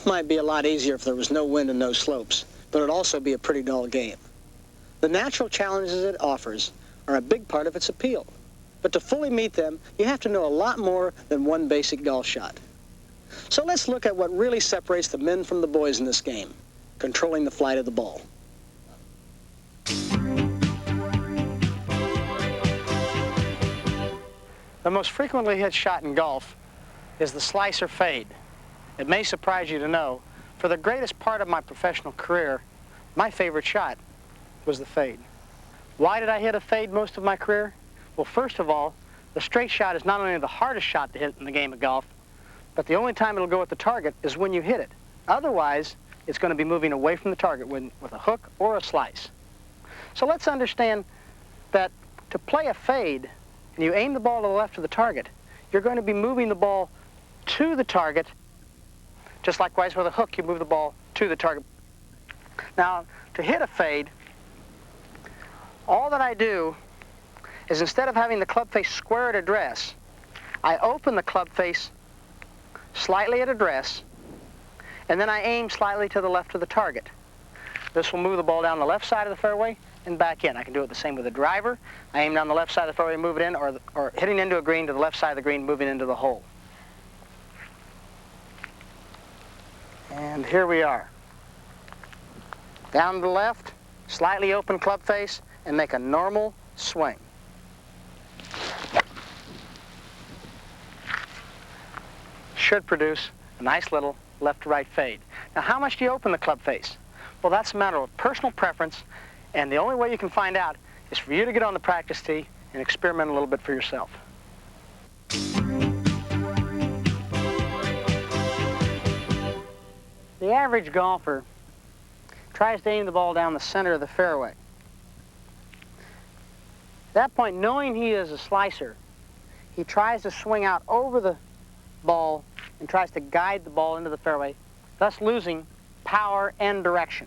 Golf might be a lot easier if there was no wind and no slopes, but it'd also be a pretty dull game. The natural challenges it offers are a big part of its appeal, but to fully meet them, you have to know a lot more than one basic golf shot. So let's look at what really separates the men from the boys in this game, controlling the flight of the ball. The most frequently hit shot in golf is the slice or fade. It may surprise you to know, for the greatest part of my professional career, my favorite shot was the fade. Why did I hit a fade most of my career? Well, first of all, the straight shot is not only the hardest shot to hit in the game of golf, but the only time it'll go at the target is when you hit it. Otherwise, it's going to be moving away from the target with a hook or a slice. So let's understand that to play a fade, and you aim the ball to the left of the target, you're going to be moving the ball to the target, just likewise with a hook, you move the ball to the target. Now, to hit a fade, all that I do is instead of having the club face square at address, I open the club face slightly at address, and then I aim slightly to the left of the target. This will move the ball down the left side of the fairway and back in. I can do it the same with a driver. I aim down the left side of the fairway, move it in, or hitting into a green to the left side of the green, moving into the hole. And here we are. Down to the left, slightly open club face, and make a normal swing. Should produce a nice little left-to-right fade. Now, how much do you open the club face? Well, that's a matter of personal preference, and the only way you can find out is for you to get on the practice tee and experiment a little bit for yourself. The average golfer tries to aim the ball down the center of the fairway. At that point, knowing he is a slicer, he tries to swing out over the ball and tries to guide the ball into the fairway, thus losing power and direction,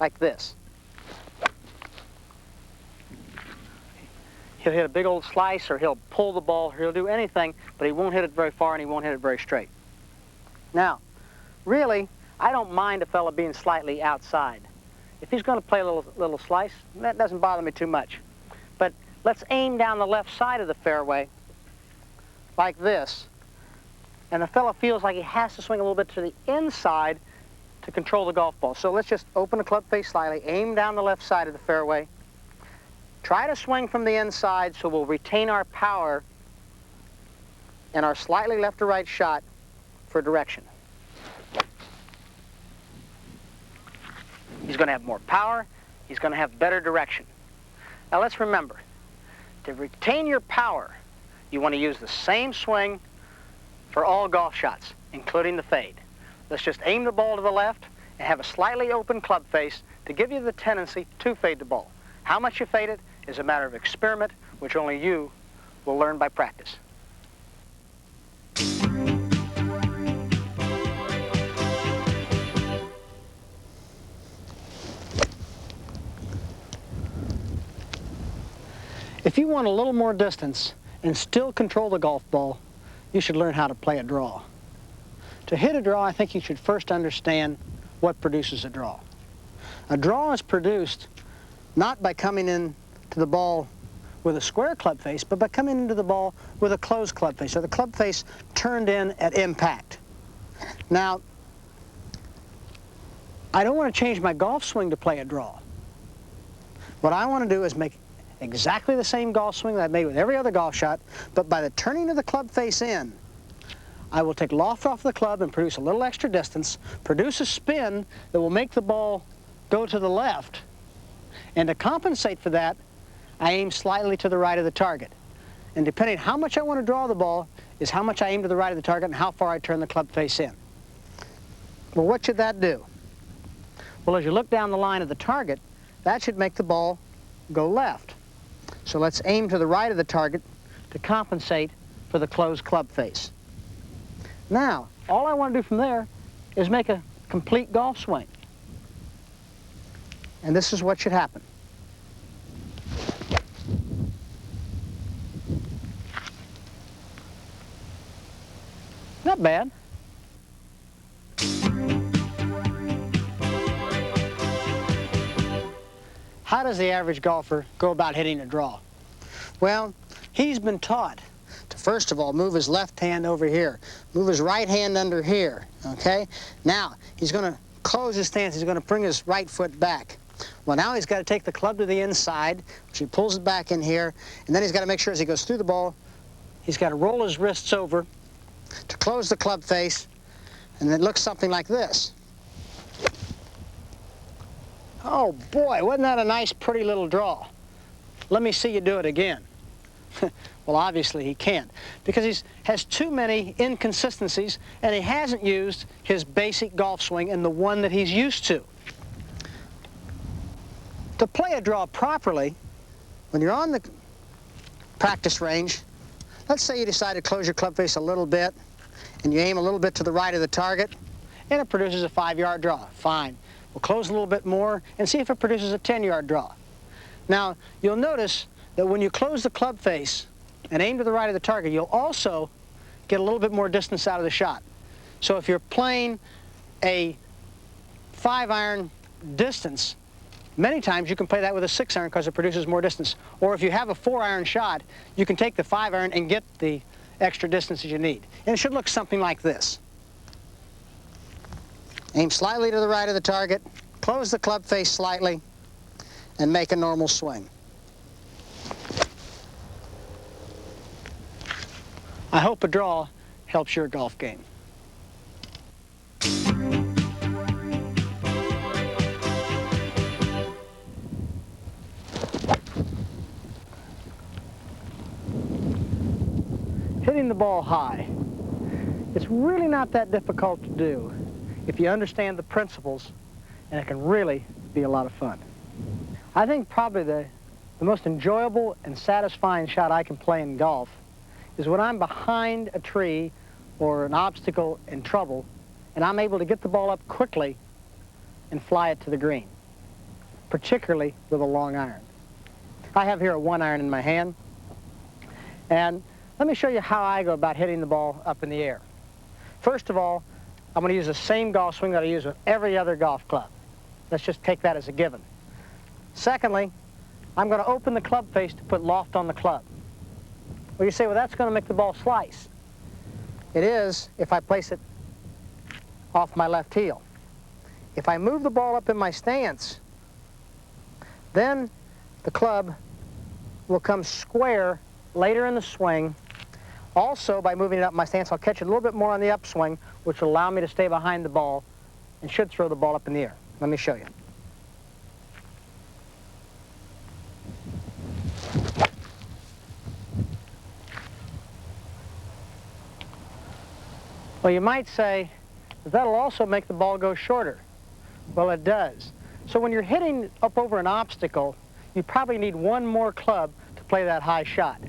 like this. He'll hit a big old slice, or he'll pull the ball, or he'll do anything, but he won't hit it very far and he won't hit it very straight. Now, really, I don't mind a fella being slightly outside. If he's going to play a little slice, that doesn't bother me too much. But let's aim down the left side of the fairway like this, and the fella feels like he has to swing a little bit to the inside to control the golf ball. So let's just open the club face slightly, aim down the left side of the fairway, try to swing from the inside so we'll retain our power and our slightly left to right shot for direction. He's going to have more power. He's going to have better direction. Now let's remember, to retain your power, you want to use the same swing for all golf shots, including the fade. Let's just aim the ball to the left and have a slightly open club face to give you the tendency to fade the ball. How much you fade it is a matter of experiment, which only you will learn by practice. If you want a little more distance and still control the golf ball, you should learn how to play a draw. To hit a draw, I think you should first understand what produces a draw. A draw is produced not by coming in to the ball with a square club face, but by coming into the ball with a closed club face, or the club face turned in at impact. Now, I don't want to change my golf swing to play a draw. What I want to do is make exactly the same golf swing that I made with every other golf shot, but by the turning of the club face in, I will take loft off the club and produce a little extra distance, produce a spin that will make the ball go to the left, and to compensate for that, I aim slightly to the right of the target. And depending on how much I want to draw the ball is how much I aim to the right of the target and how far I turn the club face in. Well, what should that do? Well, as you look down the line of the target, that should make the ball go left. So let's aim to the right of the target to compensate for the closed club face. Now, all I want to do from there is make a complete golf swing. And this is what should happen. Not bad. How does the average golfer go about hitting a draw? Well, he's been taught to first of all move his left hand over here, move his right hand under here, okay? Now, he's going to close his stance, he's going to bring his right foot back. Well, now he's got to take the club to the inside, which he pulls it back in here, and then he's got to make sure as he goes through the ball, he's got to roll his wrists over to close the club face, and it looks something like this. Oh boy, wasn't that a nice, pretty little draw? Let me see you do it again. Well, obviously he can't, because he has too many inconsistencies, and he hasn't used his basic golf swing and the one that he's used to. To play a draw properly, when you're on the practice range, let's say you decide to close your club face a little bit, and you aim a little bit to the right of the target, and it produces a 5-yard draw. Fine. We'll close a little bit more and see if it produces a 10-yard draw. Now, you'll notice that when you close the club face and aim to the right of the target, you'll also get a little bit more distance out of the shot. So if you're playing a 5-iron distance, many times you can play that with a 6-iron because it produces more distance. Or if you have a 4-iron shot, you can take the 5-iron and get the extra distance that you need. And it should look something like this. Aim slightly to the right of the target, close the club face slightly, and make a normal swing. I hope a draw helps your golf game. Hitting the ball high, it's really not that difficult to do if you understand the principles, and it can really be a lot of fun. I think probably the most enjoyable and satisfying shot I can play in golf is when I'm behind a tree or an obstacle in trouble, and I'm able to get the ball up quickly and fly it to the green, particularly with a long iron. I have here a 1-iron in my hand, and let me show you how I go about hitting the ball up in the air. First of all, I'm going to use the same golf swing that I use with every other golf club. Let's just take that as a given. Secondly, I'm going to open the club face to put loft on the club. Well, you say, well, that's going to make the ball slice. It is if I place it off my left heel. If I move the ball up in my stance, then the club will come square later in the swing. Also, by moving it up my stance, I'll catch it a little bit more on the upswing, which will allow me to stay behind the ball and should throw the ball up in the air. Let me show you. Well, you might say that that'll also make the ball go shorter. Well, it does. So when you're hitting up over an obstacle, you probably need one more club to play that high shot.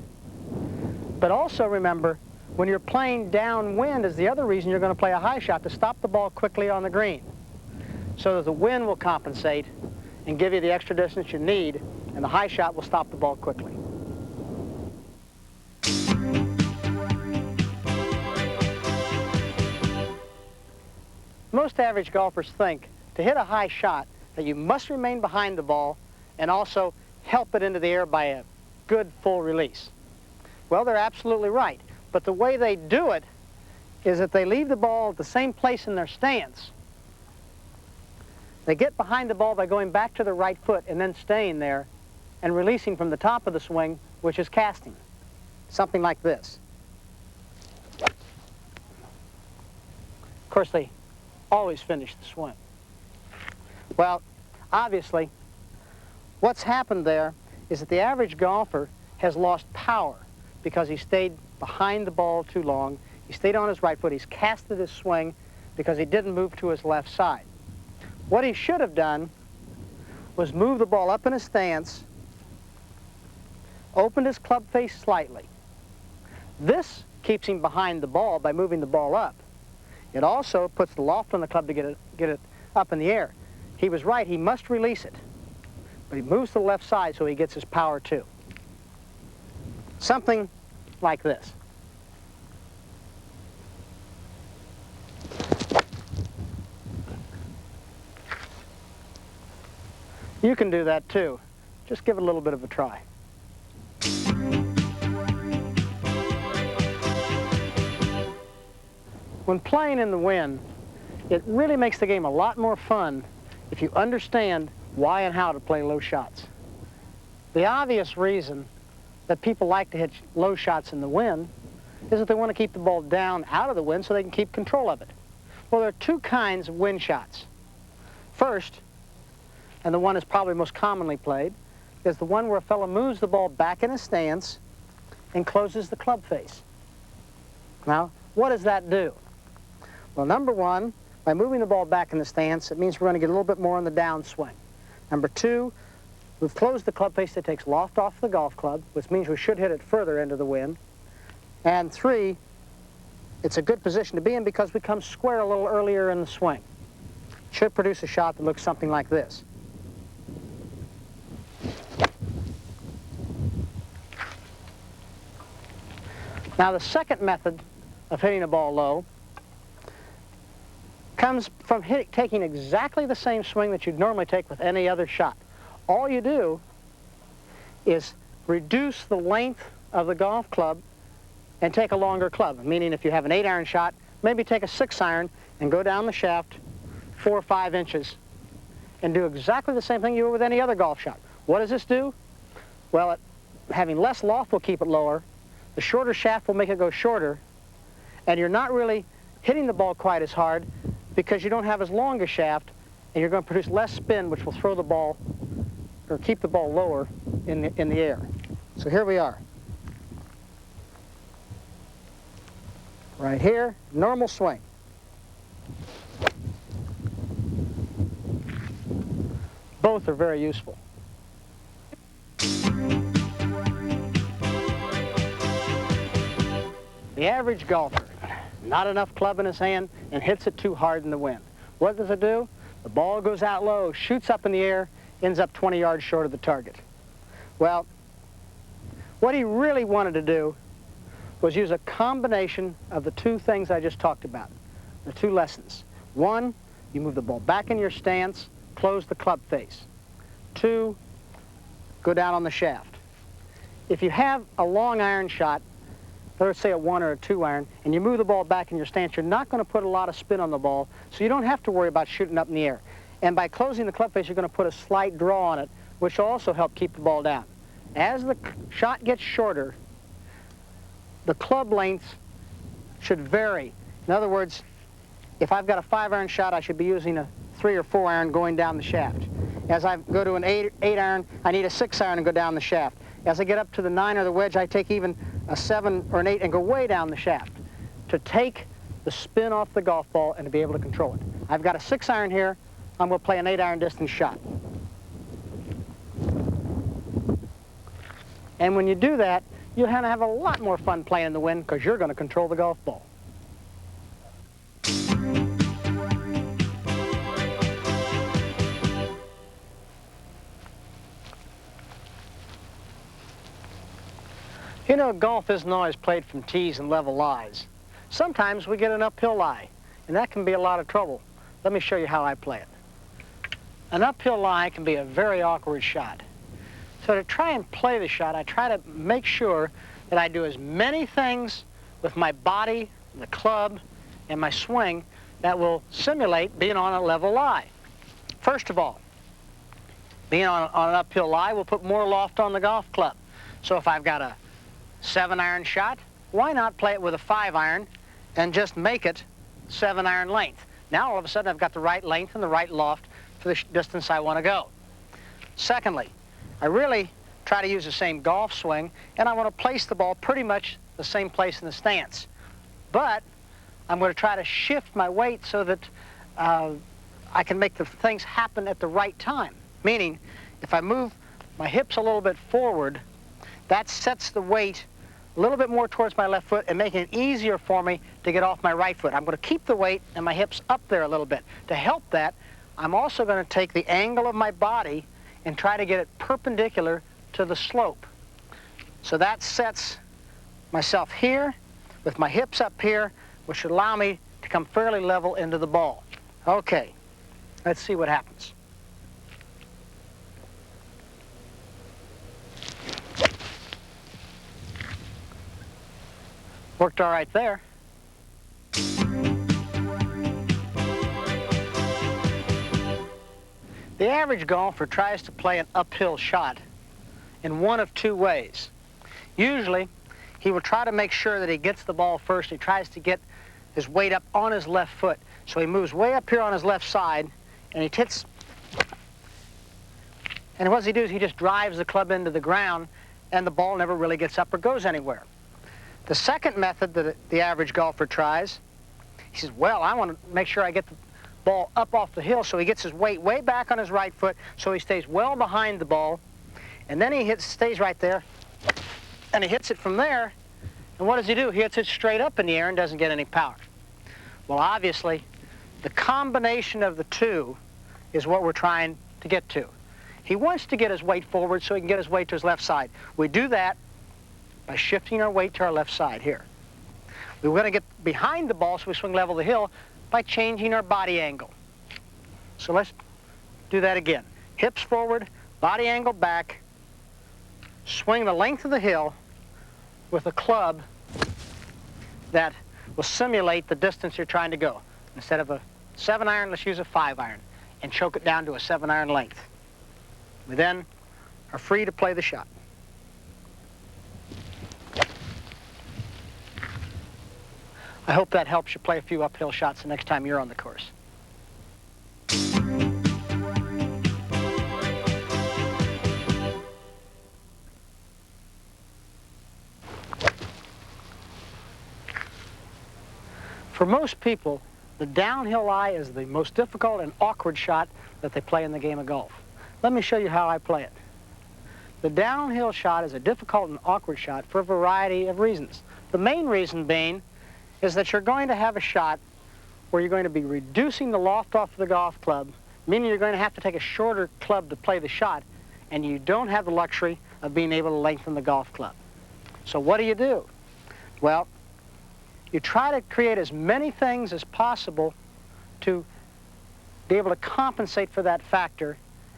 But also remember, when you're playing downwind is the other reason you're going to play a high shot, to stop the ball quickly on the green, so that the wind will compensate and give you the extra distance you need, and the high shot will stop the ball quickly. Most average golfers think to hit a high shot that you must remain behind the ball and also help it into the air by a good full release. Well, they're absolutely right, but the way they do it is that they leave the ball at the same place in their stance. They get behind the ball by going back to the right foot and then staying there and releasing from the top of the swing, which is casting. Something like this. Of course, they always finish the swing. Well, obviously, what's happened there is that the average golfer has lost power because he stayed behind the ball too long. He stayed on his right foot. He's casted his swing because he didn't move to his left side. What he should have done was move the ball up in a stance, opened his club face slightly. This keeps him behind the ball by moving the ball up. It also puts the loft on the club to get it up in the air. He was right, he must release it. But he moves to the left side so he gets his power too. Something like this. You can do that too. just give it a little bit of a try. When playing in the wind, it really makes the game a lot more fun if you understand why and how to play low shots. The obvious reason that people like to hit low shots in the wind is that they want to keep the ball down out of the wind so they can keep control of it. Well, there are two kinds of wind shots. First, and the one that's probably most commonly played, is the one where a fellow moves the ball back in his stance and closes the club face. Now, what does that do? Well, number one, by moving the ball back in the stance, it means we're going to get a little bit more on the downswing. Number two, we've closed the club face that takes loft off the golf club, which means we should hit it further into the wind. And three, it's a good position to be in because we come square a little earlier in the swing. Should produce a shot that looks something like this. Now, the second method of hitting a ball low comes from taking exactly the same swing that you'd normally take with any other shot. All you do is reduce the length of the golf club and take a longer club, meaning if you have an 8-iron shot, maybe take a 6-iron and go down the shaft 4 or 5 inches and do exactly the same thing you would with any other golf shot. What does this do? Well, having less loft will keep it lower, the shorter shaft will make it go shorter, and you're not really hitting the ball quite as hard because you don't have as long a shaft, and you're going to produce less spin, which will throw the ball or keep the ball lower in the air. So here we are. Right here, normal swing. Both are very useful. The average golfer, not enough club in his hand, and hits it too hard in the wind. What does it do? The ball goes out low, shoots up in the air, ends up 20 yards short of the target. Well, what he really wanted to do was use a combination of the two things I just talked about, the two lessons. One, you move the ball back in your stance, close the club face. Two, go down on the shaft. If you have a long iron shot, let's say a 1 or a 2-iron, and you move the ball back in your stance, you're not going to put a lot of spin on the ball, so you don't have to worry about shooting up in the air. And by closing the club face, you're going to put a slight draw on it, which will also help keep the ball down. As the shot gets shorter, the club length should vary. In other words, if I've got a 5-iron shot, I should be using a 3 or 4-iron going down the shaft. As I go to an 8-iron, I need a 6-iron and go down the shaft. As I get up to the 9 or the wedge, I take even a 7 or an 8 and go way down the shaft to take the spin off the golf ball and to be able to control it. I've got a 6-iron here. I'm going to play an 8-iron distance shot. And when you do that, you'll have a lot more fun playing in the wind because you're going to control the golf ball. You know, golf isn't always played from tees and level lies. Sometimes we get an uphill lie, and that can be a lot of trouble. Let me show you how I play it. An uphill lie can be a very awkward shot. So to try and play the shot, I try to make sure that I do as many things with my body, the club, and my swing that will simulate being on a level lie. First of all, being on an uphill lie will put more loft on the golf club. So if I've got a 7-iron shot, why not play it with a 5-iron and just make it 7-iron length? Now all of a sudden I've got the right length and the right loft for the distance I want to go. Secondly, I really try to use the same golf swing, and I want to place the ball pretty much the same place in the stance. But I'm going to try to shift my weight so that I can make the things happen at the right time. Meaning, if I move my hips a little bit forward, that sets the weight a little bit more towards my left foot and making it easier for me to get off my right foot. I'm going to keep the weight and my hips up there a little bit. To help that, I'm also going to take the angle of my body and try to get it perpendicular to the slope. So that sets myself here with my hips up here, which should allow me to come fairly level into the ball. Okay, let's see what happens. Worked all right there. The average golfer tries to play an uphill shot in one of two ways. Usually, he will try to make sure that he gets the ball first. He tries to get his weight up on his left foot. So he moves way up here on his left side, and he hits. And what does he do is he just drives the club into the ground, and the ball never really gets up or goes anywhere. The second method that the average golfer tries, he says, well, I want to make sure I get the ball up off the hill, so he gets his weight way back on his right foot, so he stays well behind the ball, and then he stays right there, and he hits it from there, and what does he do? He hits it straight up in the air and doesn't get any power. Well, obviously, the combination of the two is what we're trying to get to. He wants to get his weight forward so he can get his weight to his left side. We do that by shifting our weight to our left side here. We're going to get behind the ball so we swing level the hill by changing our body angle. So let's do that again. Hips forward, body angle back, swing the length of the hill with a club that will simulate the distance you're trying to go. Instead of a 7-iron, let's use a 5-iron and choke it down to a 7-iron length. We then are free to play the shot. I hope that helps you play a few uphill shots the next time you're on the course. For most people, the downhill lie is the most difficult and awkward shot that they play in the game of golf. Let me show you how I play it. The downhill shot is a difficult and awkward shot for a variety of reasons. The main reason being is that you're going to have a shot where you're going to be reducing the loft off of the golf club, meaning you're going to have to take a shorter club to play the shot, and you don't have the luxury of being able to lengthen the golf club. So what do? Well, you try to create as many things as possible to be able to compensate for that factor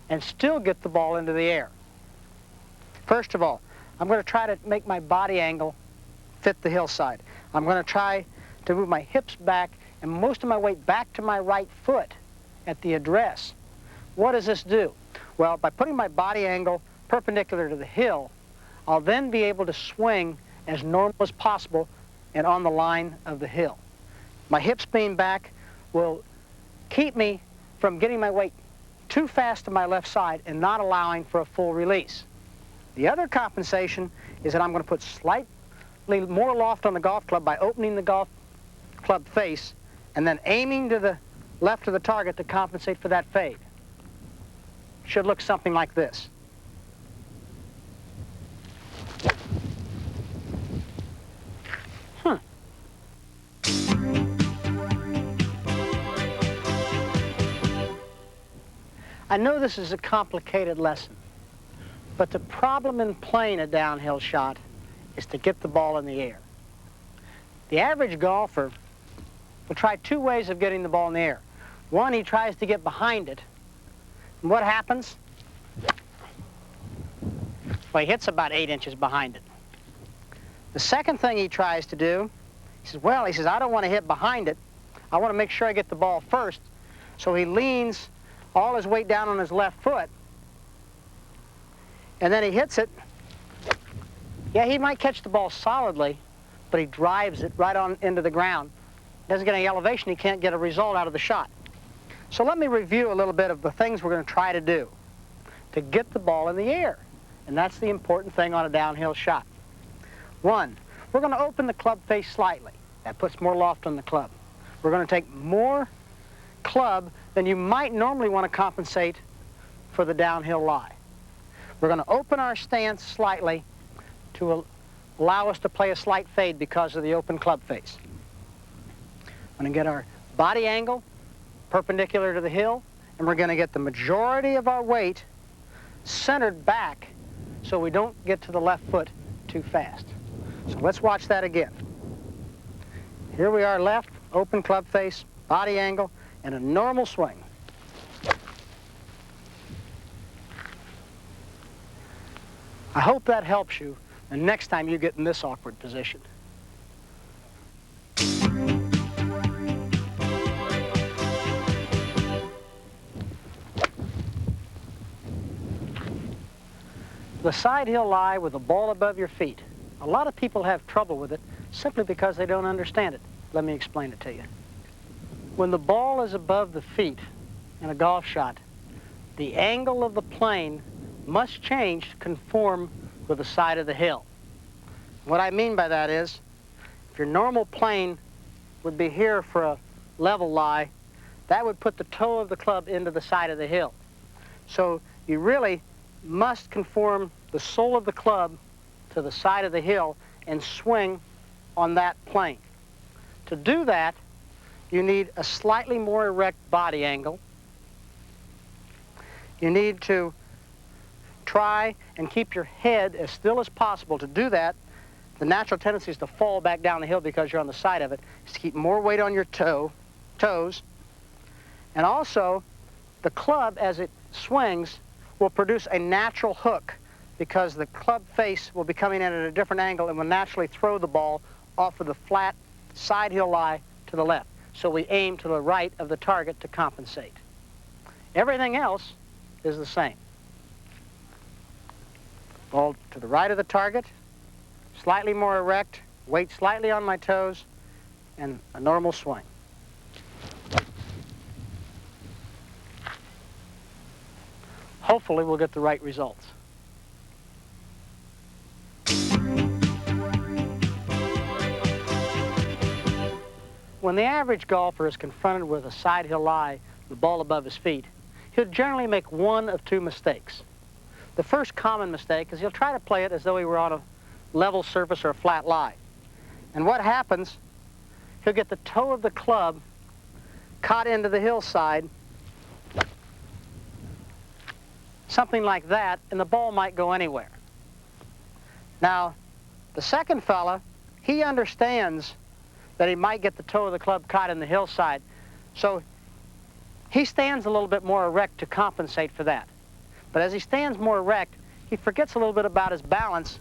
and still get the ball into the air. First of all, I'm going to try to make my body angle fit the hillside. I'm going to try to move my hips back and most of my weight back to my right foot at the address. What does this do? Well, by putting my body angle perpendicular to the hill, I'll then be able to swing as normal as possible and on the line of the hill. My hips being back will keep me from getting my weight too fast to my left side and not allowing for a full release. The other compensation is that I'm going to put slightly more loft on the golf club by opening the golf club face and then aiming to the left of the target to compensate for that fade. Should look something like this. I know this is a complicated lesson, but the problem in playing a downhill shot is to get the ball in the air. The average golfer will try two ways of getting the ball in the air. One, he tries to get behind it. And what happens? Well, he hits about 8 inches behind it. The second thing he tries to do, he says, I don't want to hit behind it. I want to make sure I get the ball first. So he leans all his weight down on his left foot, and then he hits it. Yeah, he might catch the ball solidly, but he drives it right on into the ground. Doesn't get any elevation, he can't get a result out of the shot. So let me review a little bit of the things we're going to try to do to get the ball in the air. And that's the important thing on a downhill shot. One, we're going to open the club face slightly. That puts more loft on the club. We're going to take more club than you might normally want to compensate for the downhill lie. We're going to open our stance slightly to allow us to play a slight fade because of the open club face. We're going to get our body angle perpendicular to the hill, and we're going to get the majority of our weight centered back so we don't get to the left foot too fast. So let's watch that again. Here we are, left, open club face, body angle, and a normal swing. I hope that helps you the next time you get in this awkward position. The side hill lie with the ball above your feet. A lot of people have trouble with it simply because they don't understand it. Let me explain it to you. When the ball is above the feet in a golf shot, the angle of the plane must change to conform with the side of the hill. What I mean by that is, if your normal plane would be here for a level lie, that would put the toe of the club into the side of the hill. So you really must conform the sole of the club to the side of the hill and swing on that plane. To do that, you need a slightly more erect body angle. You need to try and keep your head as still as possible. To do that, the natural tendency is to fall back down the hill because you're on the side of it, is to keep more weight on your toes. And also, the club, as it swings, will produce a natural hook because the club face will be coming in at a different angle and will naturally throw the ball off of the flat side hill lie to the left. So we aim to the right of the target to compensate. Everything else is the same. Ball to the right of the target, slightly more erect, weight slightly on my toes, and a normal swing. Hopefully we'll get the right results. When the average golfer is confronted with a side hill lie, the ball above his feet, he'll generally make one of two mistakes. The first common mistake is he'll try to play it as though he were on a level surface or a flat lie. And what happens, he'll get the toe of the club caught into the hillside, something like that, and the ball might go anywhere. Now, the second fella, he understands that he might get the toe of the club caught in the hillside, so he stands a little bit more erect to compensate for that. But as he stands more erect, he forgets a little bit about his balance,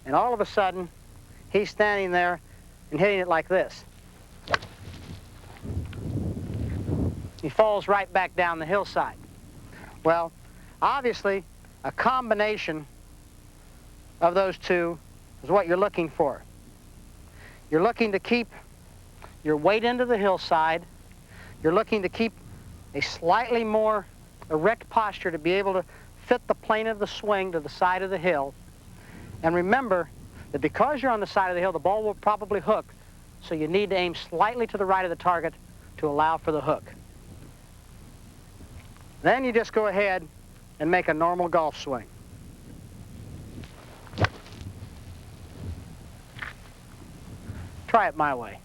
and all of a sudden, he's standing there and hitting it like this. He falls right back down the hillside. Well, obviously, a combination of those two is what you're looking for. You're looking to keep your weight into the hillside. You're looking to keep a slightly more erect posture to be able to fit the plane of the swing to the side of the hill. And remember that because you're on the side of the hill, the ball will probably hook, so you need to aim slightly to the right of the target to allow for the hook. Then you just go ahead and make a normal golf swing. Try it my way.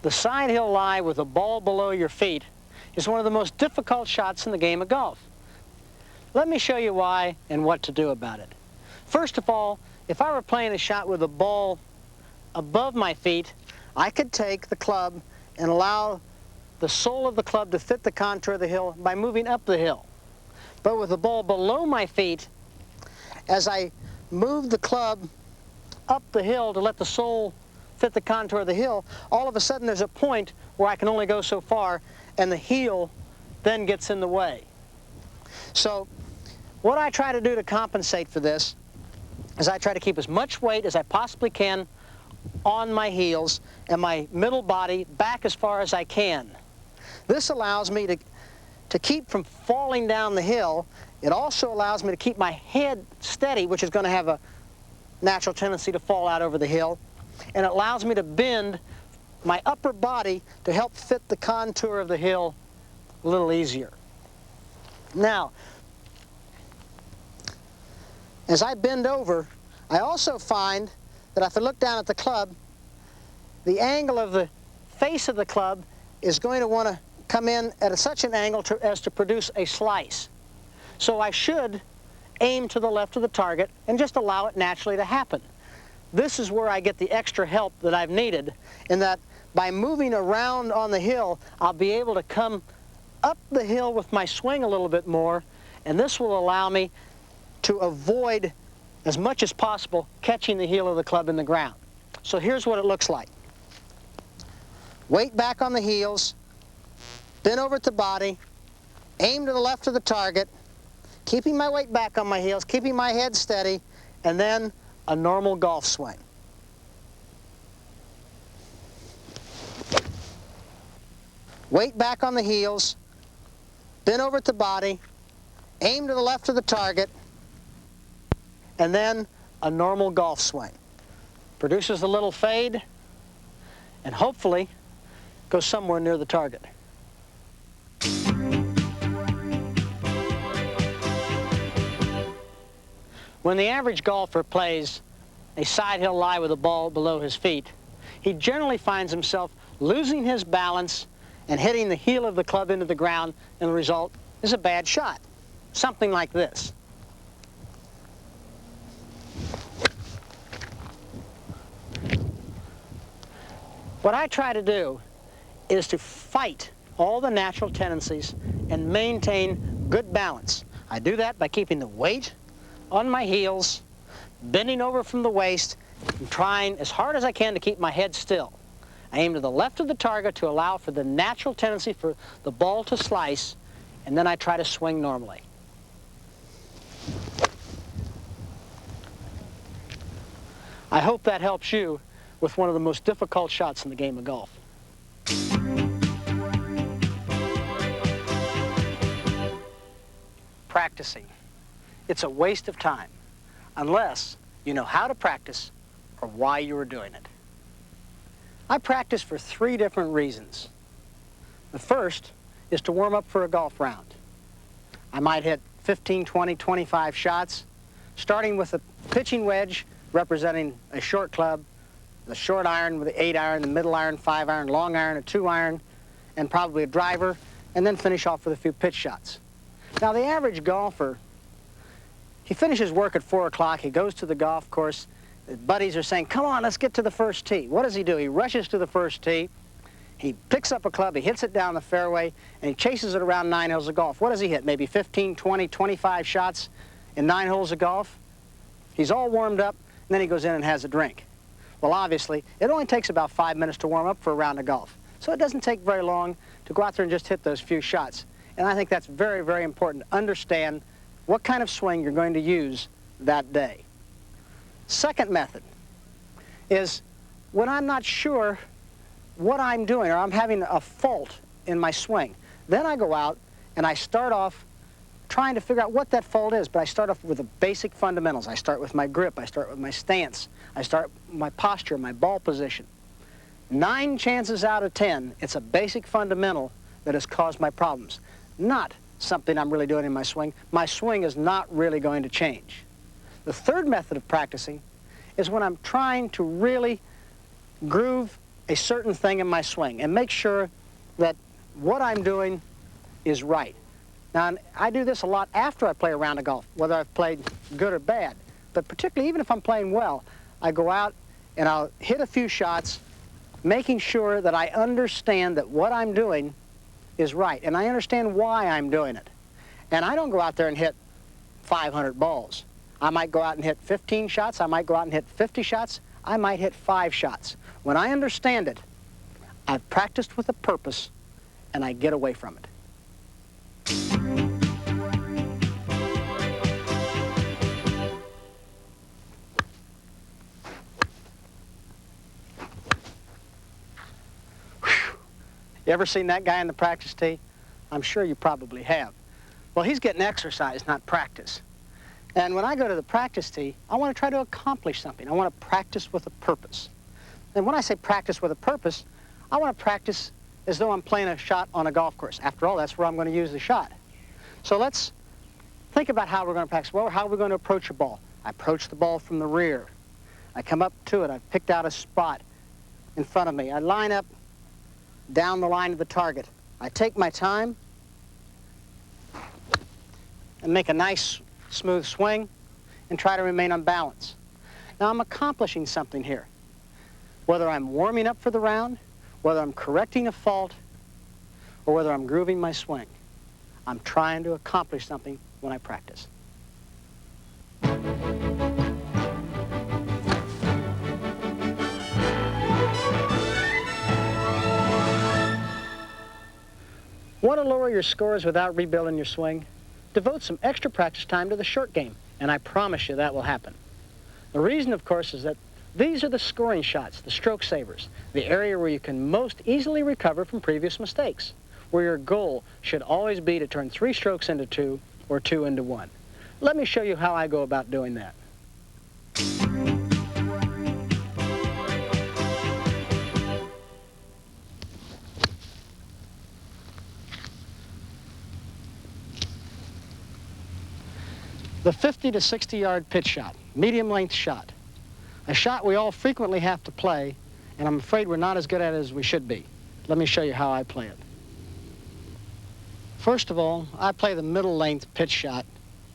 The side hill lie with the ball below your feet is one of the most difficult shots in the game of golf. Let me show you why and what to do about it. First of all, if I were playing a shot with the ball above my feet, I could take the club and allow the sole of the club to fit the contour of the hill by moving up the hill. But with the ball below my feet, as I move the club up the hill to let the sole fit the contour of the hill, all of a sudden there's a point where I can only go so far, and the heel then gets in the way. So what I try to do to compensate for this is I try to keep as much weight as I possibly can on my heels and my middle body back as far as I can. This allows me to keep from falling down the hill. It also allows me to keep my head steady, which is going to have a natural tendency to fall out over the hill. And it allows me to bend my upper body to help fit the contour of the hill a little easier. Now, as I bend over, I also find that if I look down at the club, the angle of the face of the club is going to want to come in at such an angle as to produce a slice. So I should aim to the left of the target and just allow it naturally to happen. This is where I get the extra help that I've needed, in that by moving around on the hill, I'll be able to come up the hill with my swing a little bit more, and this will allow me to avoid, as much as possible, catching the heel of the club in the ground. So here's what it looks like. Weight back on the heels, bend over at the body, aim to the left of the target, keeping my weight back on my heels, keeping my head steady, and then a normal golf swing. Weight back on the heels, bend over at the body, aim to the left of the target, and then a normal golf swing. Produces a little fade, and hopefully goes somewhere near the target. When the average golfer plays a side hill lie with a ball below his feet, he generally finds himself losing his balance and hitting the heel of the club into the ground, and the result is a bad shot. Something like this. What I try to do is to fight all the natural tendencies and maintain good balance. I do that by keeping the weight on my heels, bending over from the waist, and trying as hard as I can to keep my head still. I aim to the left of the target to allow for the natural tendency for the ball to slice, and then I try to swing normally. I hope that helps you with one of the most difficult shots in the game of golf. Practicing. It's a waste of time unless you know how to practice or why you are doing it. I practice for 3 different reasons. The first is to warm up for a golf round. I might hit 15, 20, 25 shots, starting with a pitching wedge representing a short club, the short iron with the 8 iron, the middle iron, 5 iron, long iron, a 2 iron, and probably a driver, and then finish off with a few pitch shots. Now, the average golfer, he finishes work at 4 o'clock, he goes to the golf course, his buddies are saying, come on, let's get to the first tee. What does he do? He rushes to the first tee, he picks up a club, he hits it down the fairway, and he chases it around 9 holes of golf. What does he hit? Maybe 15, 20, 25 shots in 9 holes of golf? He's all warmed up, and then he goes in and has a drink. Well, obviously, it only takes about 5 minutes to warm up for a round of golf. So it doesn't take very long to go out there and just hit those few shots. And I think that's very, very important to understand what kind of swing you're going to use that day. Second method is when I'm not sure what I'm doing or I'm having a fault in my swing, then I go out and I start off trying to figure out what that fault is, but I start off with the basic fundamentals. I start with my grip, I start with my stance, I start with my posture, my ball position. 9 chances out of 10, it's a basic fundamental that has caused my problems, not something I'm really doing in my swing. My swing is not really going to change. The third method of practicing is when I'm trying to really groove a certain thing in my swing and make sure that what I'm doing is right. Now, I do this a lot after I play a round of golf, whether I've played good or bad. But particularly, even if I'm playing well, I go out and I'll hit a few shots, making sure that I understand that what I'm doing is right, and I understand why I'm doing it. And I don't go out there and hit 500 balls. I might go out and hit 15 shots, I might go out and hit 50 shots, I might hit 5 shots. When I understand it, I've practiced with a purpose, and I get away from it. You ever seen that guy in the practice tee? I'm sure you probably have. Well, he's getting exercise, not practice. And when I go to the practice tee, I want to try to accomplish something. I want to practice with a purpose. And when I say practice with a purpose, I want to practice as though I'm playing a shot on a golf course. After all, that's where I'm going to use the shot. So let's think about how we're going to practice. Well, how are we going to approach a ball? I approach the ball from the rear. I come up to it. I've picked out a spot in front of me. I line up down the line of the target. I take my time and make a nice, smooth swing and try to remain on balance. Now, I'm accomplishing something here. Whether I'm warming up for the round, whether I'm correcting a fault, or whether I'm grooving my swing, I'm trying to accomplish something when I practice. Want to lower your scores without rebuilding your swing? Devote some extra practice time to the short game, and I promise you that will happen. The reason, of course, is that these are the scoring shots, the stroke savers, the area where you can most easily recover from previous mistakes, where your goal should always be to turn 3 strokes into 2 or 2 into 1. Let me show you how I go about doing that. The 50 to 60 yard pitch shot, medium length shot. A shot we all frequently have to play, and I'm afraid we're not as good at it as we should be. Let me show you how I play it. First of all, I play the middle length pitch shot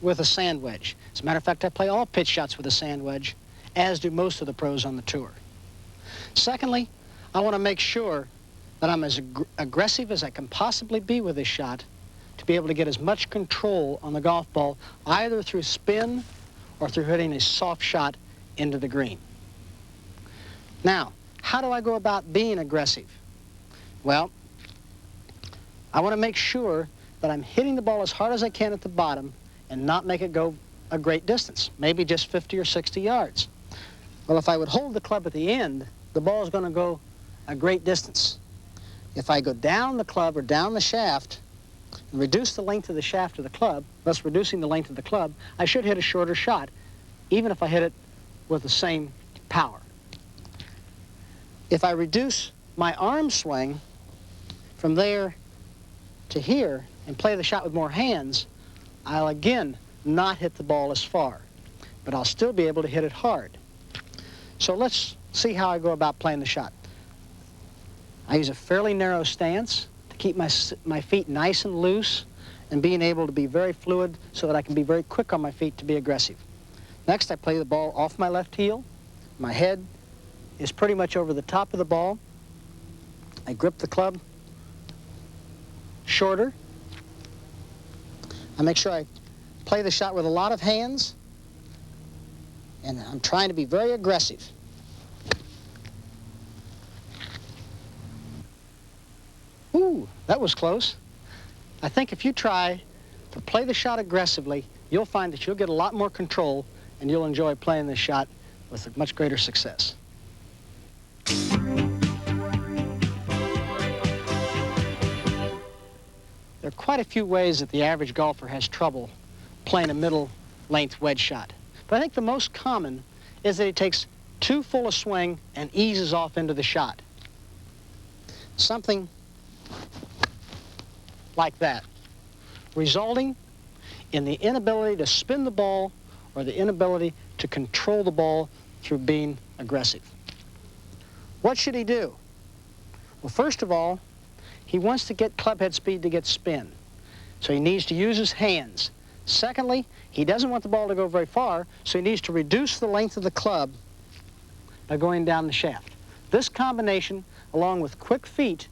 with a sand wedge. As a matter of fact, I play all pitch shots with a sand wedge, as do most of the pros on the tour. Secondly, I want to make sure that I'm as aggressive as I can possibly be with this shot to be able to get as much control on the golf ball, either through spin or through hitting a soft shot into the green. Now, how do I go about being aggressive? Well, I want to make sure that I'm hitting the ball as hard as I can at the bottom and not make it go a great distance, maybe just 50 or 60 yards. Well, if I would hold the club at the end, the ball is going to go a great distance. If I go down the club or down the shaft and reduce the length of the shaft of the club, thus reducing the length of the club, I should hit a shorter shot, even if I hit it with the same power. If I reduce my arm swing from there to here and play the shot with more hands, I'll again not hit the ball as far, but I'll still be able to hit it hard. So let's see how I go about playing the shot. I use a fairly narrow stance to keep my feet nice and loose and being able to be very fluid so that I can be very quick on my feet to be aggressive. Next, I play the ball off my left heel. My head is pretty much over the top of the ball. I grip the club shorter. I make sure I play the shot with a lot of hands, and I'm trying to be very aggressive. Ooh, that was close. I think if you try to play the shot aggressively, you'll find that you'll get a lot more control and you'll enjoy playing this shot with much greater success. There are quite a few ways that the average golfer has trouble playing a middle length wedge shot. But I think the most common is that he takes too full a swing and eases off into the shot. Something like that, resulting in the inability to spin the ball or the inability to control the ball through being aggressive. What should he do? Well, first of all, he wants to get club head speed to get spin, so he needs to use his hands. Secondly, he doesn't want the ball to go very far, so he needs to reduce the length of the club by going down the shaft. This combination, along with quick feet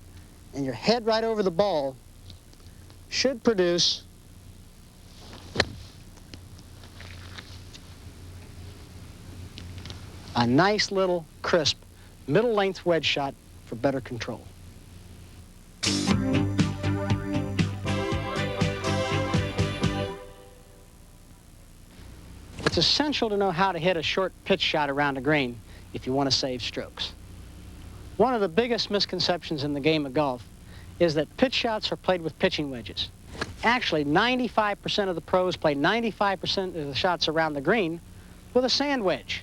and your head right over the ball, should produce a nice little crisp middle length wedge shot for better control. It's essential to know how to hit a short pitch shot around a green if you want to save strokes. One of the biggest misconceptions in the game of golf is that pitch shots are played with pitching wedges. Actually, 95% of the pros play 95% of the shots around the green with a sand wedge.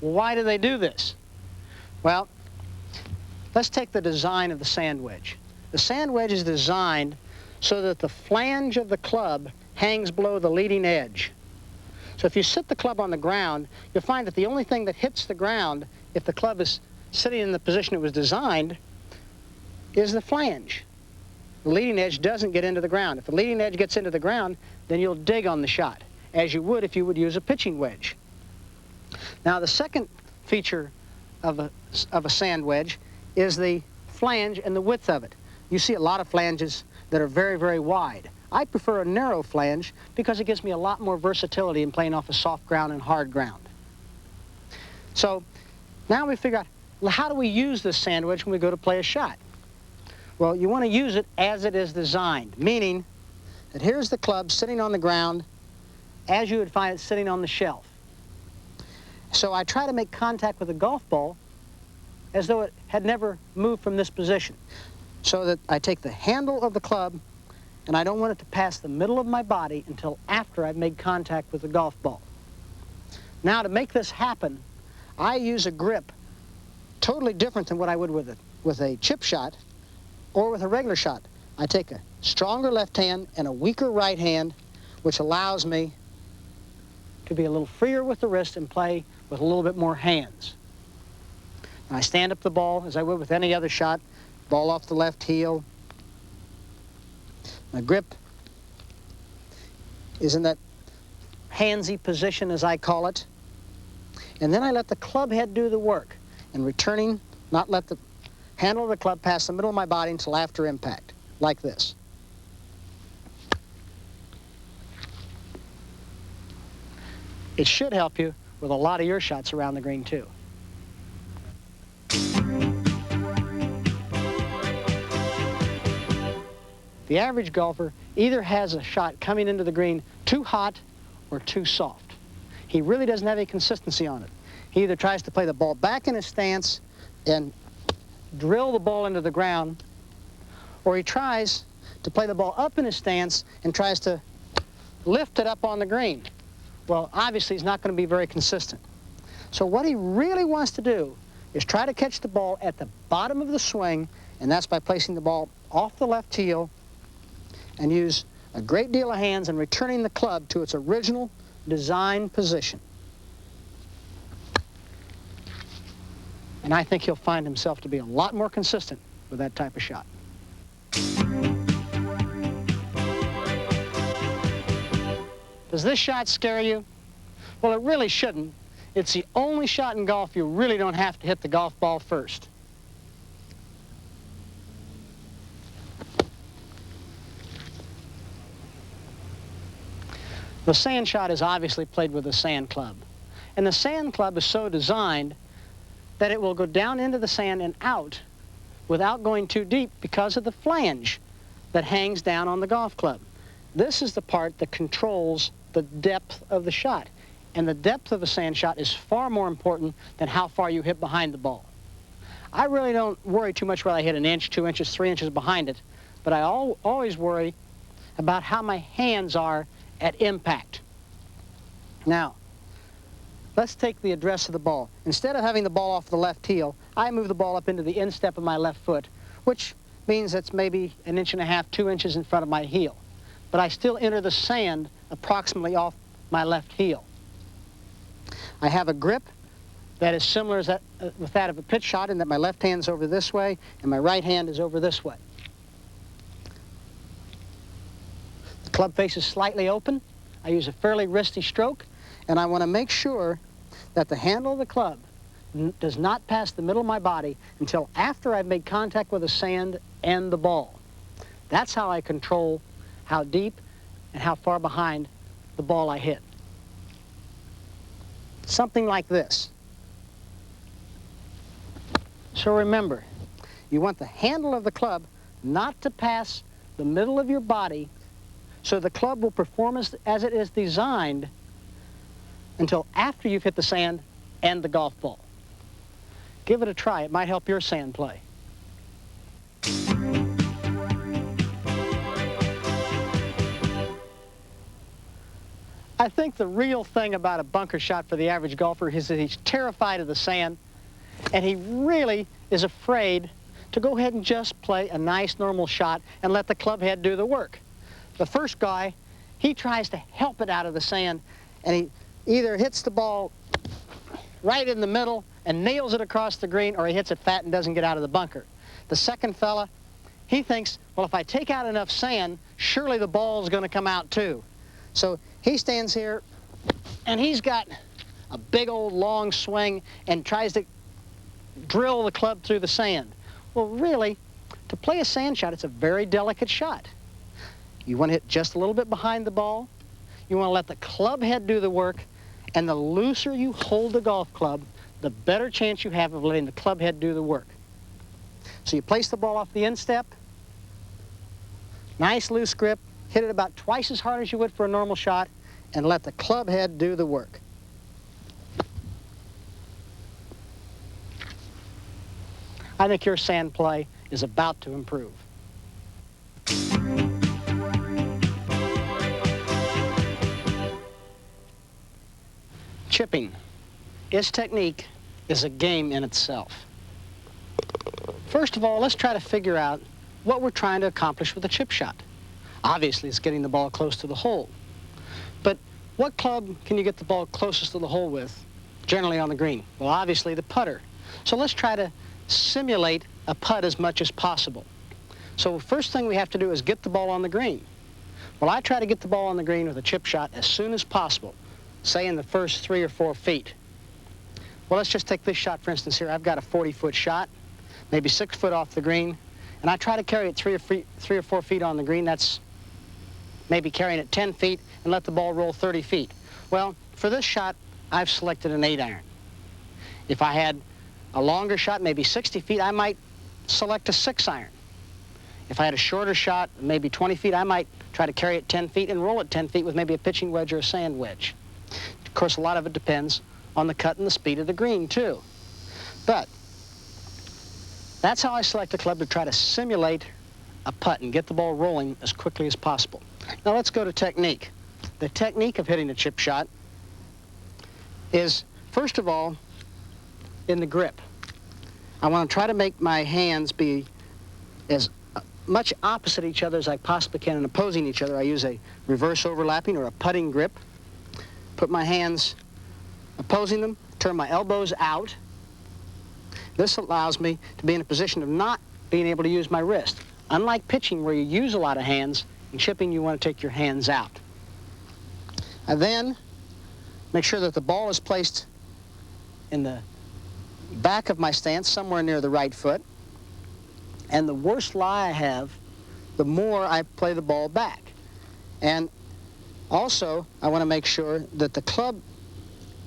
Why do they do this? Well, let's take the design of the sand wedge. The sand wedge is designed so that the flange of the club hangs below the leading edge. So if you sit the club on the ground, you'll find that the only thing that hits the ground, if the club is sitting in the position it was designed, is the flange. The leading edge doesn't get into the ground. If the leading edge gets into the ground, then you'll dig on the shot, as you would if you would use a pitching wedge. Now, the second feature of a sand wedge is the flange and the width of it. You see a lot of flanges that are very, very wide. I prefer a narrow flange because it gives me a lot more versatility in playing off of soft ground and hard ground. So now we figure out, well, how do we use this sand wedge when we go to play a shot? Well, you want to use it as it is designed, meaning that here's the club sitting on the ground as you would find it sitting on the shelf. So I try to make contact with the golf ball as though it had never moved from this position, so that I take the handle of the club and I don't want it to pass the middle of my body until after I've made contact with the golf ball. Now, to make this happen, I use a grip totally different than what I would with a chip shot or with a regular shot. I take a stronger left hand and a weaker right hand, which allows me to be a little freer with the wrist and play with a little bit more hands. And I stand up the ball as I would with any other shot, ball off the left heel. My grip is in that handsy position, as I call it. And then I let the club head do the work, and returning, not let the handle of the club pass the middle of my body until after impact, like this. It should help you with a lot of your shots around the green, too. The average golfer either has a shot coming into the green too hot or too soft. He really doesn't have any consistency on it. He either tries to play the ball back in his stance and drill the ball into the ground, or he tries to play the ball up in his stance and tries to lift it up on the green. Well, obviously, he's not going to be very consistent. So what he really wants to do is try to catch the ball at the bottom of the swing, and that's by placing the ball off the left heel and use a great deal of hands and returning the club to its original design position. And I think he'll find himself to be a lot more consistent with that type of shot. Does this shot scare you? Well, it really shouldn't. It's the only shot in golf you really don't have to hit the golf ball first. The sand shot is obviously played with a sand club. And the sand club is so designed that it will go down into the sand and out without going too deep because of the flange that hangs down on the golf club. This is the part that controls the depth of the shot. And the depth of a sand shot is far more important than how far you hit behind the ball. I really don't worry too much whether I hit an inch, 2 inches, 3 inches behind it, but I always worry about how my hands are at impact. Now, let's take the address of the ball. Instead of having the ball off the left heel, I move the ball up into the instep of my left foot, which means it's maybe 1.5 inches, 2 inches in front of my heel. But I still enter the sand approximately off my left heel. I have a grip that is similar with that of a pitch shot in that my left hand's over this way and my right hand is over this way. The club face is slightly open. I use a fairly wristy stroke, and I want to make sure that the handle of the club does not pass the middle of my body until after I've made contact with the sand and the ball. That's how I control how deep and how far behind the ball I hit. Something like this. So remember, you want the handle of the club not to pass the middle of your body so the club will perform as it is designed until after you've hit the sand and the golf ball. Give it a try. It might help your sand play. I think the real thing about a bunker shot for the average golfer is that he's terrified of the sand, and he really is afraid to go ahead and just play a nice normal shot and let the club head do the work. The first guy, he tries to help it out of the sand, and he either hits the ball right in the middle and nails it across the green, or he hits it fat and doesn't get out of the bunker. The second fella, he thinks, well, if I take out enough sand, surely the ball's going to come out too. So he stands here, and he's got a big old long swing and tries to drill the club through the sand. Well, really, to play a sand shot, it's a very delicate shot. You want to hit just a little bit behind the ball. You want to let the club head do the work, and the looser you hold the golf club, the better chance you have of letting the club head do the work. So you place the ball off the instep, Nice loose grip, hit it about twice as hard as you would for a normal shot, and let the club head do the work. I think your sand play is about to improve. Chipping. Its technique is a game in itself. First of all, let's try to figure out what we're trying to accomplish with a chip shot. Obviously, it's getting the ball close to the hole. But what club can you get the ball closest to the hole with, generally on the green? Well, obviously, the putter. So let's try to simulate a putt as much as possible. So first thing we have to do is get the ball on the green. Well, I try to get the ball on the green with a chip shot as soon as possible, say in the first 3 or 4 feet. Well, let's just take this shot, for instance, here. I've got a 40-foot shot, maybe 6 foot off the green, and I try to carry it 3 or 4 feet on the green. That's maybe carrying it 10 feet and let the ball roll 30 feet. Well, for this shot, I've selected an 8-iron. If I had a longer shot, maybe 60 feet, I might select a 6-iron. If I had a shorter shot, maybe 20 feet, I might try to carry it 10 feet and roll it 10 feet with maybe a pitching wedge or a sand wedge. Of course, a lot of it depends on the cut and the speed of the green, too. But that's how I select a club to try to simulate a putt and get the ball rolling as quickly as possible. Now let's go to technique. The technique of hitting a chip shot is, first of all, in the grip. I want to try to make my hands be as much opposite each other as I possibly can and opposing each other. I use a reverse overlapping or a putting grip. Put my hands opposing them, turn my elbows out. This allows me to be in a position of not being able to use my wrist. Unlike pitching, where you use a lot of hands, in chipping you want to take your hands out. I then make sure that the ball is placed in the back of my stance, somewhere near the right foot. And the worse lie I have, the more I play the ball back. And also, I want to make sure that the club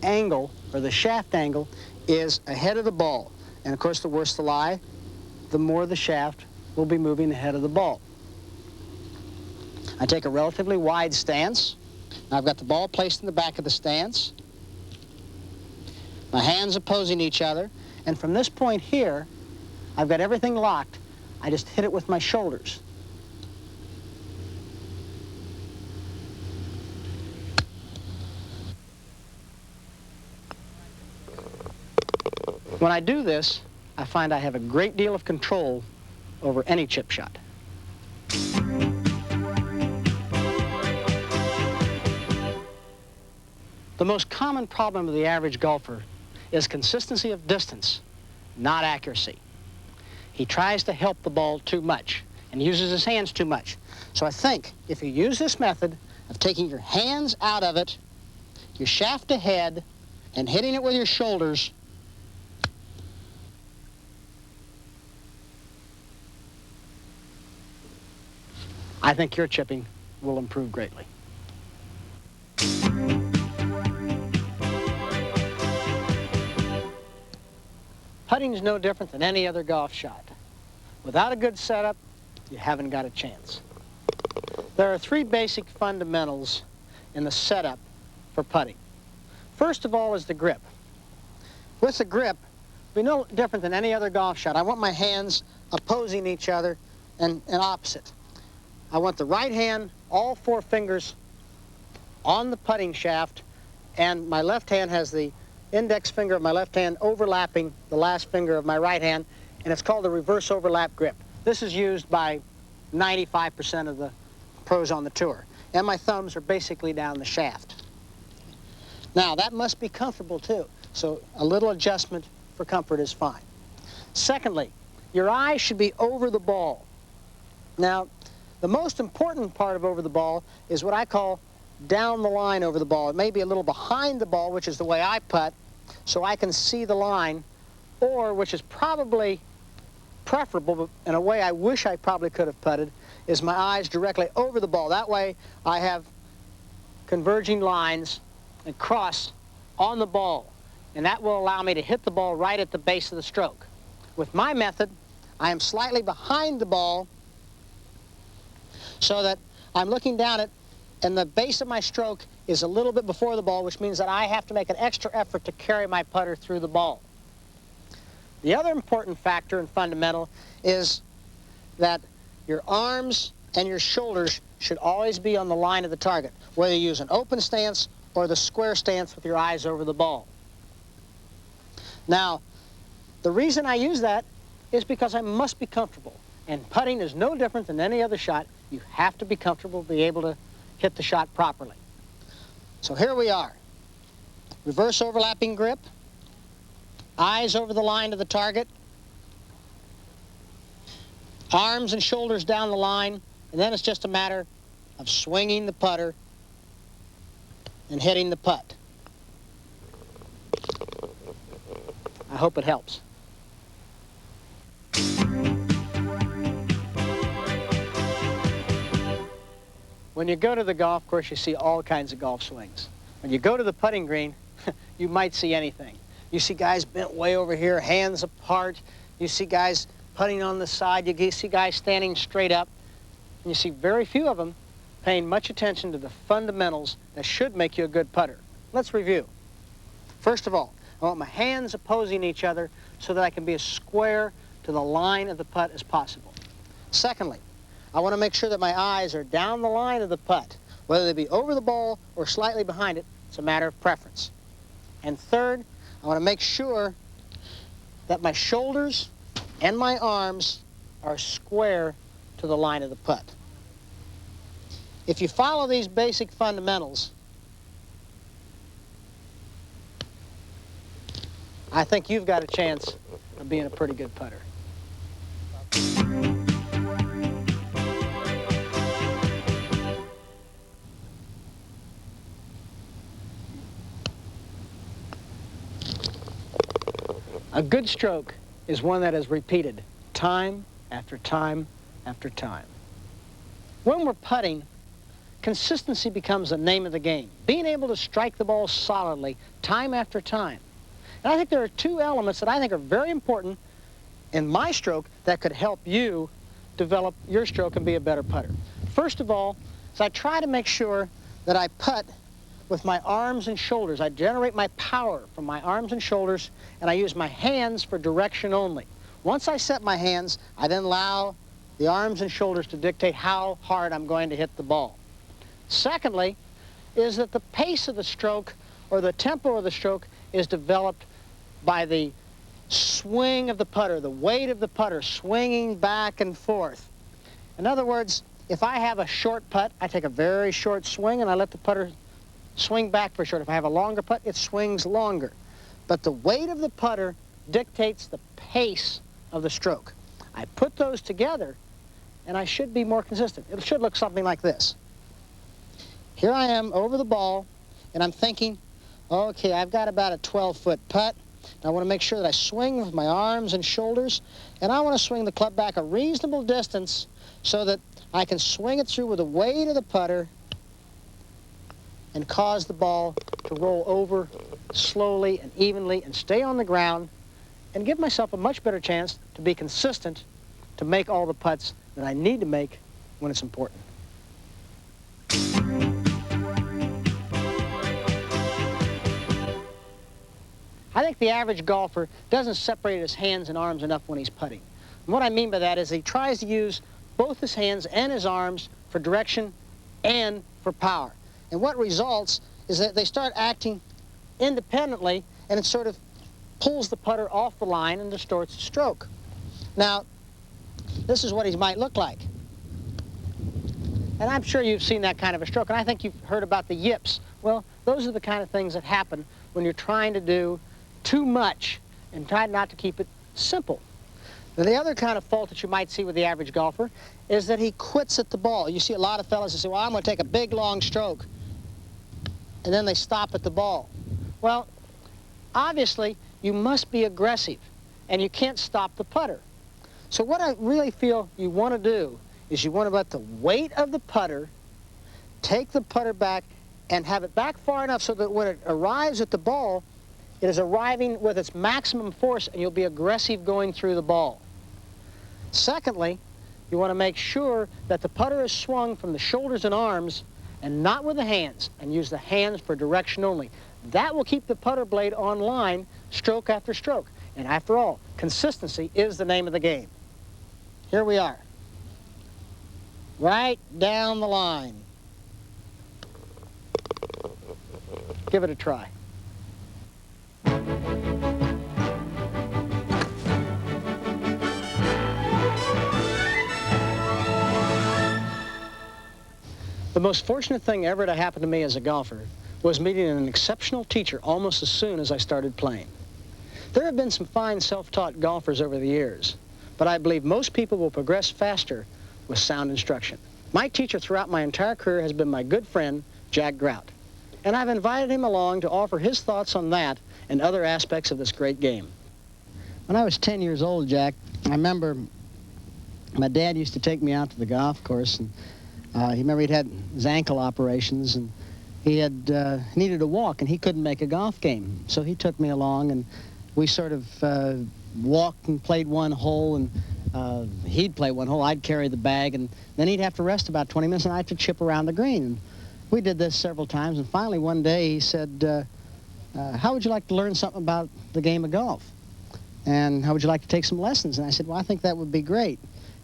angle, or the shaft angle, is ahead of the ball. And of course, the worse the lie, the more the shaft will be moving ahead of the ball. I take a relatively wide stance. Now I've got the ball placed in the back of the stance. My hands opposing each other. And from this point here, I've got everything locked. I just hit it with my shoulders. When I do this, I find I have a great deal of control over any chip shot. The most common problem of the average golfer is consistency of distance, not accuracy. He tries to help the ball too much and uses his hands too much. So I think if you use this method of taking your hands out of it, your shaft ahead, and hitting it with your shoulders, I think your chipping will improve greatly. Putting is no different than any other golf shot. Without a good setup, you haven't got a chance. There are 3 basic fundamentals in the setup for putting. First of all is the grip. With the grip, it'll be no different than any other golf shot. I want my hands opposing each other and opposite. I want the right hand, all 4 fingers on the putting shaft, and my left hand has the index finger of my left hand overlapping the last finger of my right hand, and it's called the reverse overlap grip. This is used by 95% of the pros on the tour. And my thumbs are basically down the shaft. Now, that must be comfortable too, so a little adjustment for comfort is fine. Secondly, your eyes should be over the ball. Now, the most important part of over the ball is what I call down the line over the ball. It may be a little behind the ball, which is the way I putt, so I can see the line, or, which is probably preferable, but in a way I wish I probably could have putted, is my eyes directly over the ball. That way I have converging lines and cross on the ball, and that will allow me to hit the ball right at the base of the stroke. With my method, I am slightly behind the ball, so that I'm looking down it, and the base of my stroke is a little bit before the ball, which means that I have to make an extra effort to carry my putter through the ball. The other important factor and fundamental is that your arms and your shoulders should always be on the line of the target, whether you use an open stance or the square stance with your eyes over the ball. Now, the reason I use that is because I must be comfortable. And putting is no different than any other shot. You have to be comfortable to be able to hit the shot properly. So here we are. Reverse overlapping grip, eyes over the line of the target, arms and shoulders down the line, and then it's just a matter of swinging the putter and hitting the putt. I hope it helps. When you go to the golf course, you see all kinds of golf swings. When you go to the putting green, you might see anything. You see guys bent way over here, hands apart. You see guys putting on the side. You see guys standing straight up. And you see very few of them paying much attention to the fundamentals that should make you a good putter. Let's review. First of all, I want my hands opposing each other so that I can be as square to the line of the putt as possible. Secondly, I want to make sure that my eyes are down the line of the putt. Whether they be over the ball or slightly behind it, it's a matter of preference. And third, I want to make sure that my shoulders and my arms are square to the line of the putt. If you follow these basic fundamentals, I think you've got a chance of being a pretty good putter. A good stroke is one that is repeated time after time after time. When we're putting, consistency becomes the name of the game. Being able to strike the ball solidly time after time. And I think there are two elements that I think are very important in my stroke that could help you develop your stroke and be a better putter. First of all, is I try to make sure that I putt with my arms and shoulders. I generate my power from my arms and shoulders, and I use my hands for direction only. Once I set my hands, I then allow the arms and shoulders to dictate how hard I'm going to hit the ball. Secondly, is that the pace of the stroke or the tempo of the stroke is developed by the swing of the putter, the weight of the putter swinging back and forth. In other words, if I have a short putt, I take a very short swing and I let the putter swing back for short. If I have a longer putt, it swings longer. But the weight of the putter dictates the pace of the stroke. I put those together, and I should be more consistent. It should look something like this. Here I am over the ball, and I'm thinking, okay, I've got about a 12-foot putt. I want to make sure that I swing with my arms and shoulders, and I want to swing the club back a reasonable distance so that I can swing it through with the weight of the putter and cause the ball to roll over slowly and evenly and stay on the ground and give myself a much better chance to be consistent to make all the putts that I need to make when it's important. I think the average golfer doesn't separate his hands and arms enough when he's putting. And what I mean by that is he tries to use both his hands and his arms for direction and for power. And what results is that they start acting independently, and it sort of pulls the putter off the line and distorts the stroke. Now, this is what he might look like. And I'm sure you've seen that kind of a stroke, and I think you've heard about the yips. Well, those are the kind of things that happen when you're trying to do too much and try not to keep it simple. Now, the other kind of fault that you might see with the average golfer is that he quits at the ball. You see a lot of fellas that say, well, I'm going to take a big, long stroke, and then they stop at the ball. Well, obviously, you must be aggressive, and you can't stop the putter. So what I really feel you want to do is you want to let the weight of the putter take the putter back and have it back far enough so that when it arrives at the ball, it is arriving with its maximum force, and you'll be aggressive going through the ball. Secondly, You want to make sure that the putter is swung from the shoulders and arms and not with the hands, and use the hands for direction only. That will keep the putter blade on line stroke after stroke. And after all, consistency is the name of the game. Here we are. Right down the line. Give it a try. The most fortunate thing ever to happen to me as a golfer was meeting an exceptional teacher almost as soon as I started playing. There have been some fine self-taught golfers over the years, but I believe most people will progress faster with sound instruction. My teacher throughout my entire career has been my good friend, Jack Grout, and I've invited him along to offer his thoughts on that and other aspects of this great game. When I was 10 years old, Jack, I remember my dad used to take me out to the golf course, and he'd had his ankle operations, and he had needed a walk, and he couldn't make a golf game. So he took me along, and we sort of walked and played one hole, and he'd play one hole, I'd carry the bag, and then he'd have to rest about 20 minutes, and I'd have to chip around the green. And we did this several times, and finally one day he said, how would you like to learn something about the game of golf? And how would you like to take some lessons? And I said, well, I think that would be great.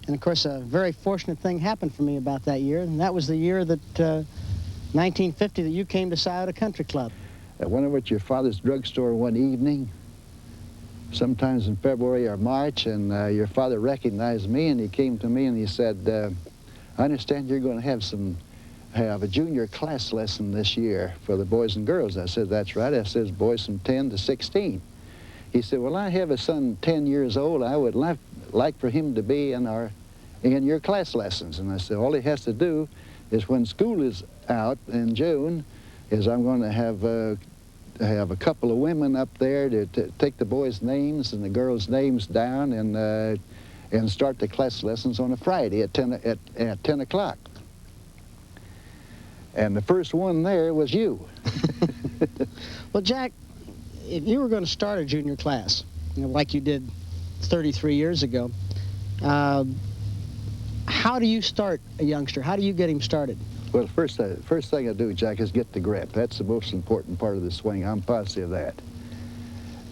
And of course, a very fortunate thing happened for me about that year, and that was the year that, 1950, that you came to Scioto Country Club. I went over at your father's drugstore one evening, sometimes in February or March, and your father recognized me, and he came to me and he said, I understand you're going to have a junior class lesson this year for the boys and girls. I said, that's right. I said, boys from 10 to 16. He said, well, I have a son 10 years old. I would like for him to be in your class lessons. And I said, all he has to do is when school is out in June, is I'm going to have a couple of women up there to take the boys' names and the girls' names down and start the class lessons on a Friday at 10 o'clock. And the first one there was you. Well, Jack, if you were going to start a junior class, like you did 33 years ago, how do you start a youngster? How do you get him started? Well, first thing I do, Jack, is get the grip. That's the most important part of the swing. I'm positive of that.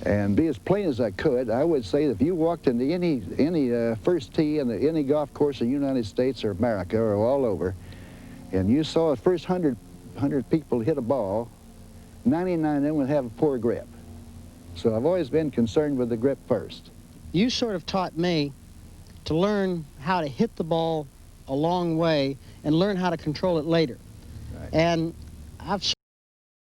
And be as plain as I could, I would say that if you walked into any first tee in any golf course in the United States or America or all over, and you saw the first 100 people hit a ball, 99 of them would have a poor grip. So I've always been concerned with the grip first. You sort of taught me to learn how to hit the ball a long way and learn how to control it later. Right. And I've